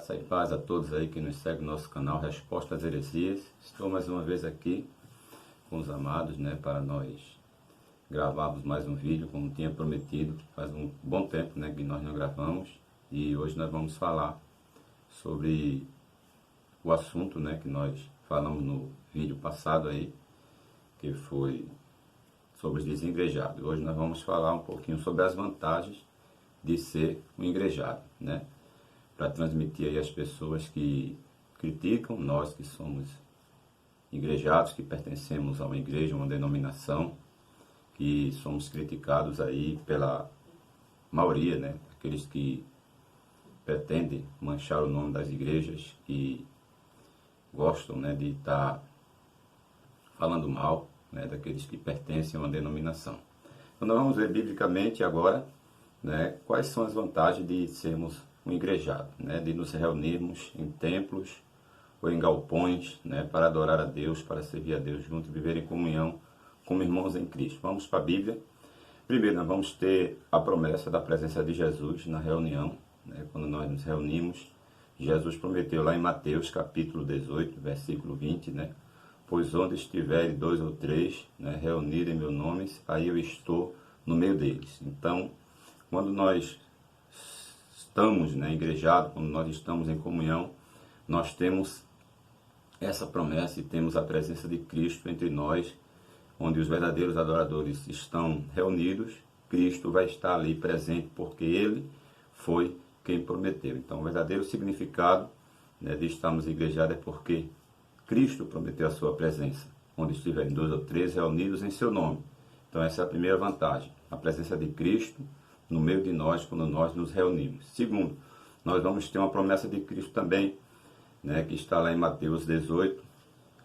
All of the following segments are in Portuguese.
Graça e paz a todos aí que nos seguem no nosso canal Resposta às Heresias. Estou mais uma vez aqui com os amados, para nós gravarmos mais um vídeo, como tinha prometido. Faz um bom tempo, que nós não gravamos. E hoje nós vamos falar sobre o assunto, que nós falamos no vídeo passado aí, que foi sobre os desigrejados. Hoje nós vamos falar um pouquinho sobre as vantagens de ser um igrejado, para transmitir aí às pessoas que criticam, nós que somos igrejados, que pertencemos a uma igreja, uma denominação, que somos criticados aí pela maioria, aqueles que pretendem manchar o nome das igrejas, que gostam, de estar falando mal, daqueles que pertencem a uma denominação. Então nós vamos ver biblicamente agora, quais são as vantagens de sermos um igrejado, de nos reunirmos em templos ou em galpões, para adorar a Deus, para servir a Deus juntos e viver em comunhão como irmãos em Cristo. Vamos para a Bíblia. Primeiro, nós vamos ter a promessa da presença de Jesus na reunião, quando nós nos reunimos. Jesus prometeu lá em Mateus capítulo 18, versículo 20, pois onde estiverem 2 ou 3 reunidos em meu nome, aí eu estou no meio deles. Então, quando nós estamos igrejados, quando nós estamos em comunhão, nós temos essa promessa e temos a presença de Cristo entre nós, onde os verdadeiros adoradores estão reunidos. Cristo vai estar ali presente, porque Ele foi quem prometeu. Então, o verdadeiro significado de estarmos igrejados é porque Cristo prometeu a sua presença, onde estiverem 2 ou 3 reunidos em seu nome. Então, essa é a primeira vantagem, a presença de Cristo no meio de nós, quando nós nos reunimos. Segundo, nós vamos ter uma promessa de Cristo também, que está lá em Mateus 18,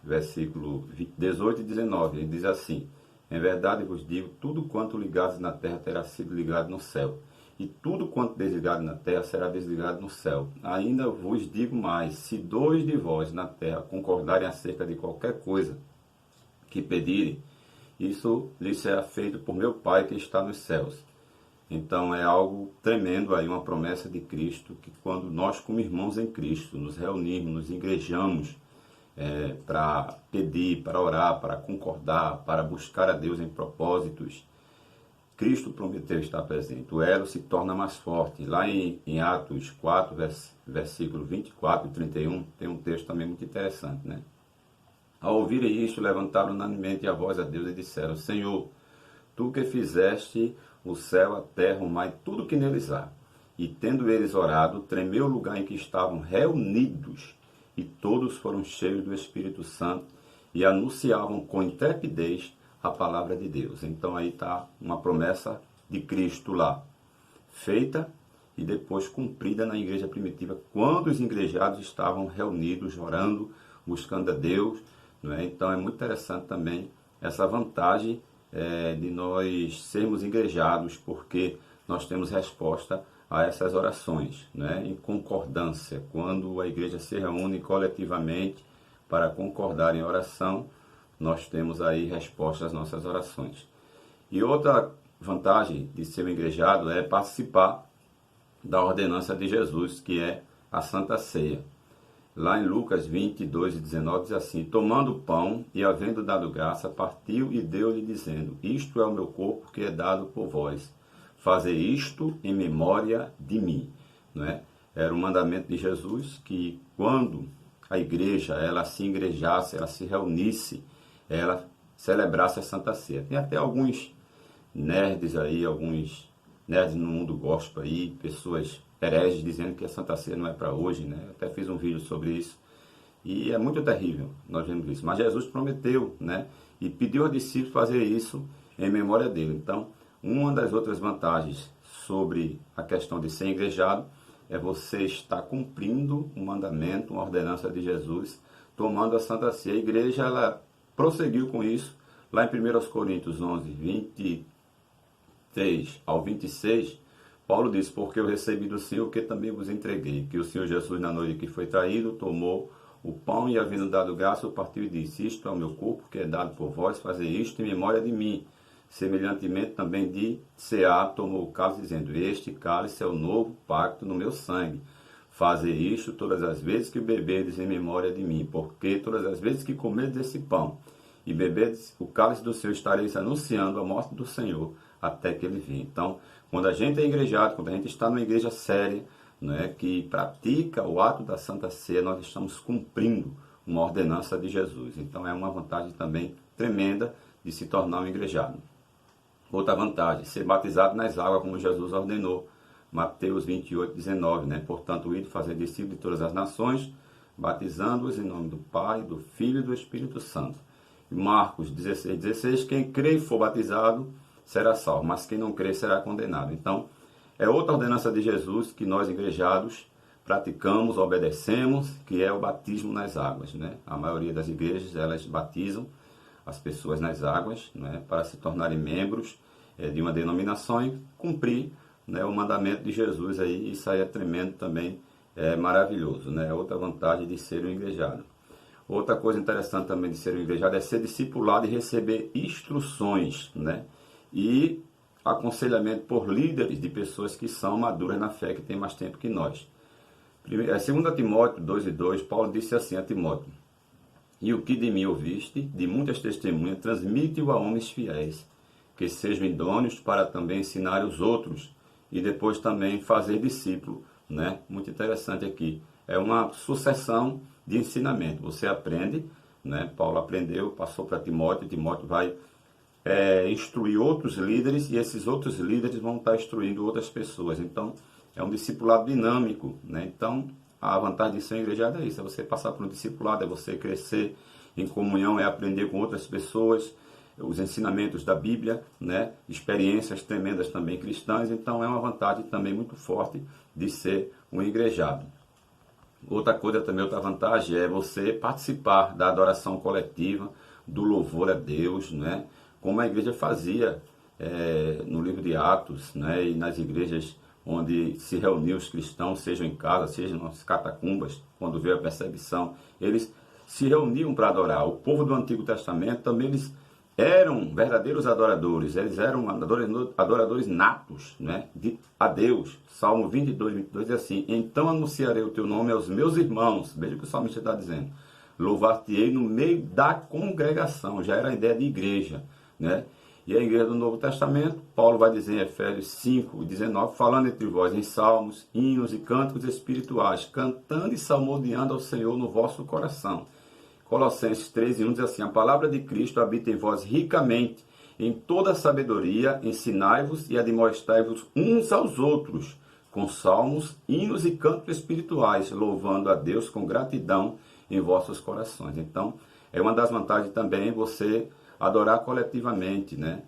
versículo 18 e 19. Ele diz assim: em verdade vos digo, tudo quanto ligados na terra terá sido ligado no céu, e tudo quanto desligado na terra será desligado no céu. Ainda vos digo mais, se 2 de vós na terra concordarem acerca de qualquer coisa que pedirem, isso lhes será feito por meu Pai que está nos céus. Então é algo tremendo aí, uma promessa de Cristo, que quando nós como irmãos em Cristo nos reunimos, nos igrejamos para pedir, para orar, para concordar, para buscar a Deus em propósitos, Cristo prometeu estar presente. O elo se torna mais forte. Lá em Atos 4, versículo 24 e 31, tem um texto também muito interessante, Ao ouvirem isto, levantaram unanimemente a voz a Deus e disseram: Senhor, Tu que fizeste o céu, a terra, o mar e tudo que neles há. E tendo eles orado, tremeu o lugar em que estavam reunidos, e todos foram cheios do Espírito Santo e anunciavam com intrepidez a palavra de Deus. Então aí está uma promessa de Cristo lá, feita e depois cumprida na igreja primitiva, quando os igrejados estavam reunidos, orando, buscando a Deus. Então é muito interessante também essa vantagem de nós sermos igrejados, porque nós temos resposta a essas orações, em concordância. Quando a igreja se reúne coletivamente para concordar em oração, nós temos aí resposta às nossas orações. E outra vantagem de ser um igrejado é participar da ordenança de Jesus, que é a Santa Ceia. Lá em Lucas 22 e 19 diz assim: tomando o pão e havendo dado graça, partiu e deu-lhe dizendo: isto é o meu corpo que é dado por vós. Fazer isto em memória de mim. Era um mandamento de Jesus que quando a igreja ela se igrejasse, ela se reunisse, ela celebrasse a Santa Ceia. Tem até alguns nerds aí, alguns nerds no mundo gospel aí, pessoas hereges dizendo que a Santa Ceia não é para hoje, Até fiz um vídeo sobre isso. E é muito terrível, nós vemos isso. Mas Jesus prometeu, e pediu a discípulos fazer isso em memória dele. Então, uma das outras vantagens sobre a questão de ser igrejado é você estar cumprindo um mandamento, uma ordenança de Jesus, tomando a Santa Ceia. A igreja, ela prosseguiu com isso. Lá em 1 Coríntios 11, 23 ao 26, Paulo diz: porque eu recebi do Senhor o que também vos entreguei, que o Senhor Jesus, na noite que foi traído, tomou o pão e, havendo dado graça, partiu e disse: isto é o meu corpo que é dado por vós, fazer isto em memória de mim. Semelhantemente também de cear, tomou o cálice, dizendo: este cálice é o novo pacto no meu sangue. Fazer isto todas as vezes que beberdes em memória de mim, porque todas as vezes que comerdes esse pão e beberdes o cálice do Senhor, estareis anunciando a morte do Senhor até que Ele venha. Então, quando a gente é igrejado, quando a gente está numa igreja séria, né, que pratica o ato da Santa Ceia, nós estamos cumprindo uma ordenança de Jesus. Então, é uma vantagem também tremenda de se tornar um igrejado. Outra vantagem, ser batizado nas águas, como Jesus ordenou. Mateus 28, 19, né? Portanto, ide fazer discípulos de todas as nações, batizando-os em nome do Pai, do Filho e do Espírito Santo. E Marcos 16, 16, quem crê e for batizado será salvo, mas quem não crê será condenado. Então, é outra ordenança de Jesus que nós, igrejados, praticamos, obedecemos, que é o batismo nas águas, né? A maioria das igrejas, elas batizam as pessoas nas águas, né? Para se tornarem membros de uma denominação e cumprir, né, o mandamento de Jesus aí. Isso aí é tremendo também, é maravilhoso, né? Outra vantagem de ser um igrejado. Outra coisa interessante também de ser um igrejado é ser discipulado e receber instruções, né? E aconselhamento por líderes de pessoas que são maduras na fé, que têm mais tempo que nós. 2 Timóteo 2:2, Paulo disse assim a Timóteo: e o que de mim ouviste, de muitas testemunhas, transmite-o a homens fiéis, que sejam idôneos para também ensinar os outros, e depois também fazer discípulo, né? Muito interessante aqui. É uma sucessão de ensinamento. Você aprende, né? Paulo aprendeu, passou para Timóteo, Timóteo vai instruir outros líderes, e esses outros líderes vão estar instruindo outras pessoas. Então, é um discipulado dinâmico, né? Então, a vantagem de ser igrejado é isso, é você passar por um discipulado, é você crescer em comunhão, é aprender com outras pessoas, os ensinamentos da Bíblia, né? Experiências tremendas também cristãs. Então, é uma vantagem também muito forte de ser um igrejado. Outra coisa também, outra vantagem é você participar da adoração coletiva, do louvor a Deus, né? Como a igreja fazia no livro de Atos, né? E nas igrejas onde se reuniam os cristãos, sejam em casa, sejam nas catacumbas, quando veio a perseguição, eles se reuniam para adorar. O povo do Antigo Testamento também, eles eram verdadeiros adoradores, eles eram adoradores natos, né, a Deus. Salmo 22, 22 diz assim: então anunciarei o teu nome aos meus irmãos. Veja o que o salmista está dizendo: louvar-te-ei no meio da congregação. Já era a ideia de igreja, né? E a igreja do Novo Testamento, Paulo vai dizer em Efésios 5, 19, falando entre vós em salmos, hinos e cânticos espirituais, cantando e salmodiando ao Senhor no vosso coração. Colossenses 3:1 diz assim: a palavra de Cristo habita em vós ricamente, em toda sabedoria, ensinai-vos e admoestai-vos uns aos outros, com salmos, hinos e cantos espirituais, louvando a Deus com gratidão em vossos corações. Então, é uma das vantagens também você adorar coletivamente, né?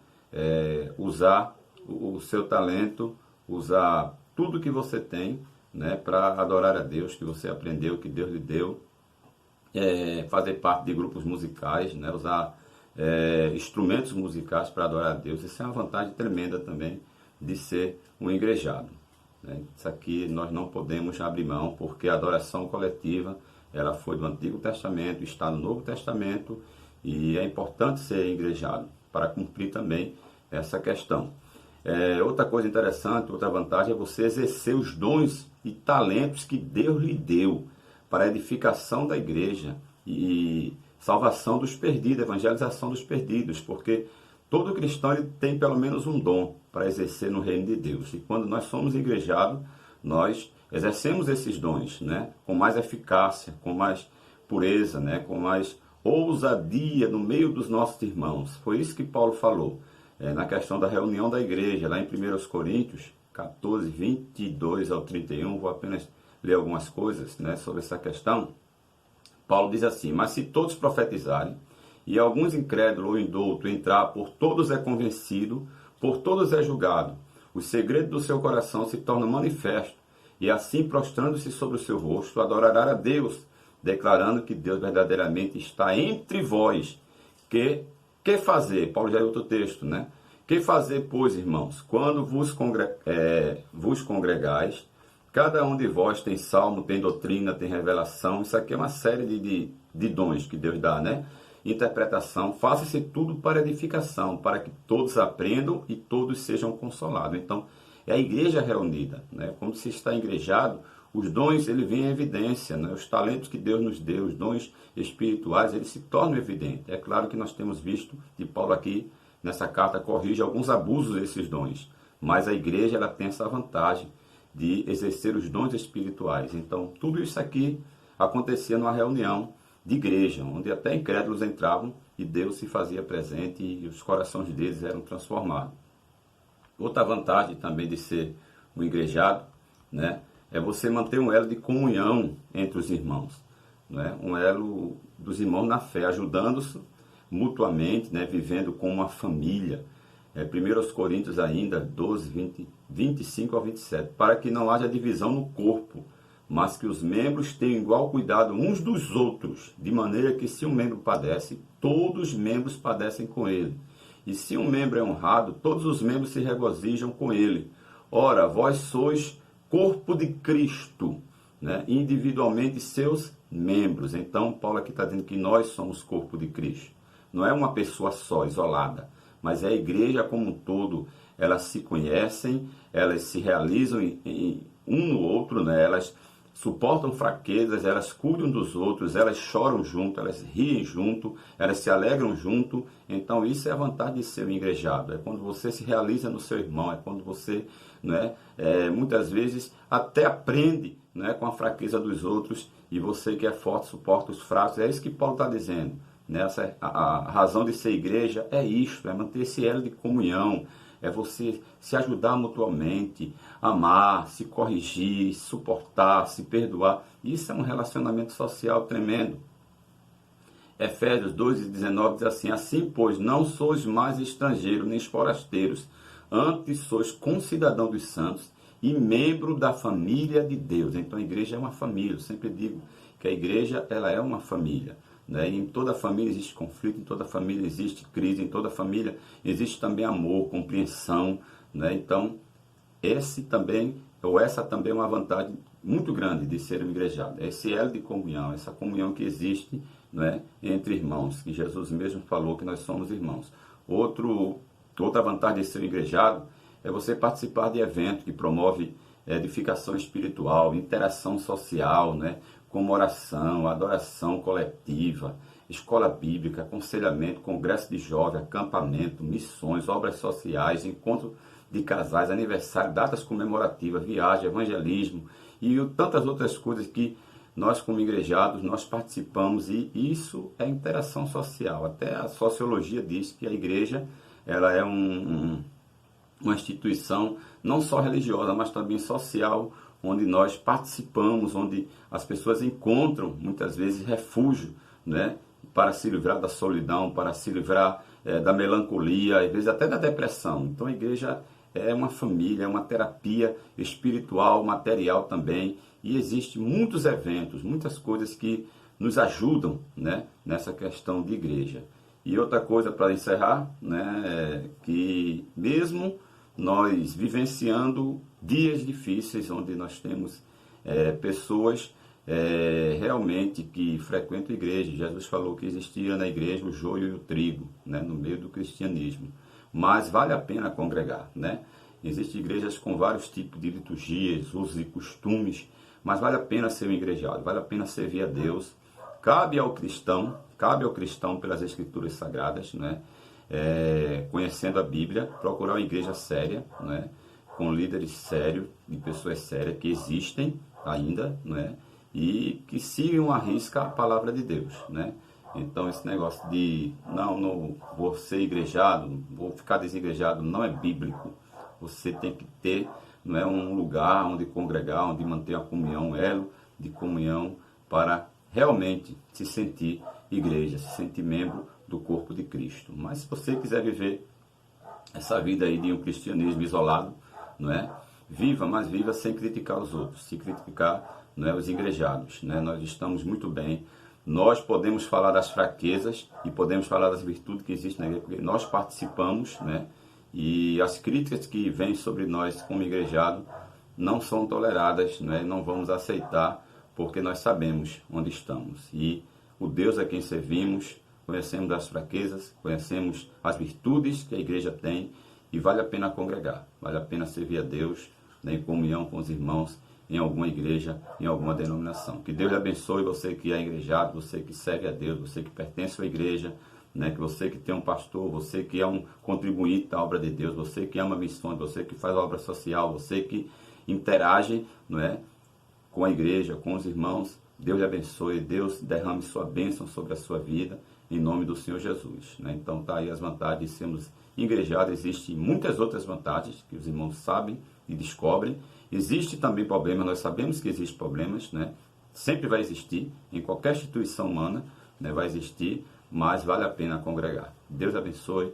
Usar o seu talento, usar tudo que você tem, né, para adorar a Deus, que você aprendeu, que Deus lhe deu. Fazer parte de grupos musicais, né? Usar instrumentos musicais para adorar a Deus. Isso é uma vantagem tremenda também de ser um igrejado, né? Isso aqui nós não podemos abrir mão, porque a adoração coletiva, ela foi do Antigo Testamento, está no Novo Testamento, e é importante ser igrejado para cumprir também essa questão. Outra coisa interessante, outra vantagem é você exercer os dons e talentos que Deus lhe deu para a edificação da igreja e salvação dos perdidos, evangelização dos perdidos, porque todo cristão ele tem pelo menos um dom para exercer no reino de Deus. E quando nós somos igrejados, nós exercemos esses dons, né, com mais eficácia, com mais pureza, né, com mais ousadia no meio dos nossos irmãos. Foi isso que Paulo falou na questão da reunião da igreja, lá em 1 Coríntios 14, 22 ao 31, vou apenas ler algumas coisas, né, sobre essa questão. Paulo diz assim: mas se todos profetizarem, e alguns incrédulos ou indouto entrar, por todos é convencido, por todos é julgado, os segredos do seu coração se tornam manifestos, e assim, prostrando-se sobre o seu rosto, adorará a Deus, declarando que Deus verdadeiramente está entre vós. Que fazer? Paulo já é outro texto, né? Que fazer, pois, irmãos, quando vos congregais, cada um de vós tem salmo, tem doutrina, tem revelação. Isso aqui é uma série de dons que Deus dá, né? Interpretação. Faça-se tudo para edificação, para que todos aprendam e todos sejam consolados. Então, é a igreja reunida, né? Quando se está igrejado, os dons, ele vem em evidência, né? Os talentos que Deus nos deu, os dons espirituais, eles se tornam evidentes. É claro que nós temos visto, e Paulo aqui, nessa carta, corrige alguns abusos desses dons. Mas a igreja, ela tem essa vantagem de exercer os dons espirituais. Então, tudo isso aqui acontecia numa reunião de igreja, onde até incrédulos entravam e Deus se fazia presente e os corações deles eram transformados. Outra vantagem também de ser um igrejado, né, é você manter um elo de comunhão entre os irmãos, né, um elo dos irmãos na fé, ajudando-se mutuamente, né, vivendo como uma família. 1 Coríntios ainda, 12, 25 ao 27, para que não haja divisão no corpo, mas que os membros tenham igual cuidado uns dos outros, de maneira que se um membro padece, todos os membros padecem com ele. E se um membro é honrado, todos os membros se regozijam com ele. Ora, vós sois corpo de Cristo, né? Individualmente seus membros. Então, Paulo aqui está dizendo que nós somos corpo de Cristo. Não é uma pessoa só, isolada, mas é a igreja como um todo. Elas se conhecem, elas se realizam um no outro, né? Elas suportam fraquezas, elas cuidam dos outros, elas choram junto, elas riem junto, elas se alegram junto. Então isso é a vantagem de ser um igrejado, é quando você se realiza no seu irmão, é quando você, né, muitas vezes até aprende, né, com a fraqueza dos outros, e você que é forte suporta os fracos. É isso que Paulo está dizendo, né? A razão de ser igreja é isto, é manter esse elo de comunhão, é você se ajudar mutuamente, amar, se corrigir, suportar, se perdoar. Isso é um relacionamento social tremendo. Efésios 2:19 diz assim: assim, pois, não sois mais estrangeiros nem forasteiros, antes sois concidadão dos santos e membro da família de Deus. Então a igreja é uma família. Eu sempre digo que a igreja, ela é uma família. Em toda família existe conflito, em toda família existe crise, em toda família existe também amor, compreensão, né? Então, essa também é uma vantagem muito grande de ser um igrejado. Esse elo de comunhão, essa comunhão que existe, né, entre irmãos, que Jesus mesmo falou que nós somos irmãos. Outra vantagem de ser um igrejado é você participar de eventos que promovem edificação espiritual, interação social, né? Como oração, adoração coletiva, escola bíblica, aconselhamento, congresso de jovens, acampamento, missões, obras sociais, encontro de casais, aniversário, datas comemorativas, viagem, evangelismo e tantas outras coisas que nós como igrejados, nós participamos, e isso é interação social. Até a sociologia diz que a igreja, ela é uma instituição não só religiosa, mas também social, onde nós participamos, onde as pessoas encontram, muitas vezes, refúgio, né, para se livrar da solidão, para se livrar da melancolia, às vezes até da depressão. Então a igreja é uma família, é uma terapia espiritual, material também, e existem muitos eventos, muitas coisas que nos ajudam, né, nessa questão de igreja. E outra coisa para encerrar, né, é que mesmo nós vivenciando dias difíceis, onde nós temos pessoas realmente que frequentam a igreja. Jesus falou que existia na igreja o joio e o trigo, né, no meio do cristianismo. Mas vale a pena congregar, né? Existem igrejas com vários tipos de liturgias, usos e costumes, mas vale a pena ser um igrejado, vale a pena servir a Deus. Cabe ao cristão pelas escrituras sagradas, né? Conhecendo a Bíblia, procurar uma igreja séria, né, com líderes sérios, de pessoas sérias que existem ainda, né, e que sigam à risca a palavra de Deus, né. Então esse negócio de não vou ser igrejado, vou ficar desigrejado, não é bíblico. Você tem que ter, não é, um lugar onde congregar, onde manter a comunhão, um elo de comunhão, para realmente se sentir igreja, se sentir membro do corpo de Cristo. Mas se você quiser viver essa vida aí de um cristianismo isolado, não é? Mas viva sem criticar os outros, se criticar, não é, os igrejados, né? Nós estamos muito bem, nós podemos falar das fraquezas e podemos falar das virtudes que existem na igreja, porque nós participamos, né? E as críticas que vêm sobre nós como igrejado não são toleradas, né? Não vamos aceitar, porque nós sabemos onde estamos. E o Deus a quem servimos, conhecemos as fraquezas, conhecemos as virtudes que a igreja tem, e vale a pena congregar, vale a pena servir a Deus, né, em comunhão com os irmãos em alguma igreja, em alguma denominação. Que Deus lhe abençoe, você que é igrejado, você que segue a Deus, você que pertence à igreja, né, que você que tem um pastor, você que é um contribuinte da obra de Deus, você que ama missões, você que faz obra social, você que interage, não é, com a igreja, com os irmãos. Deus lhe abençoe, Deus derrame sua bênção sobre a sua vida, em nome do Senhor Jesus. Né? Então tá aí as vantagens de sermos igrejados. Existem muitas outras vantagens que os irmãos sabem e descobrem. Existe também problemas, nós sabemos que existem problemas, né? Sempre vai existir, em qualquer instituição humana, né? Vai existir, mas vale a pena congregar. Deus abençoe.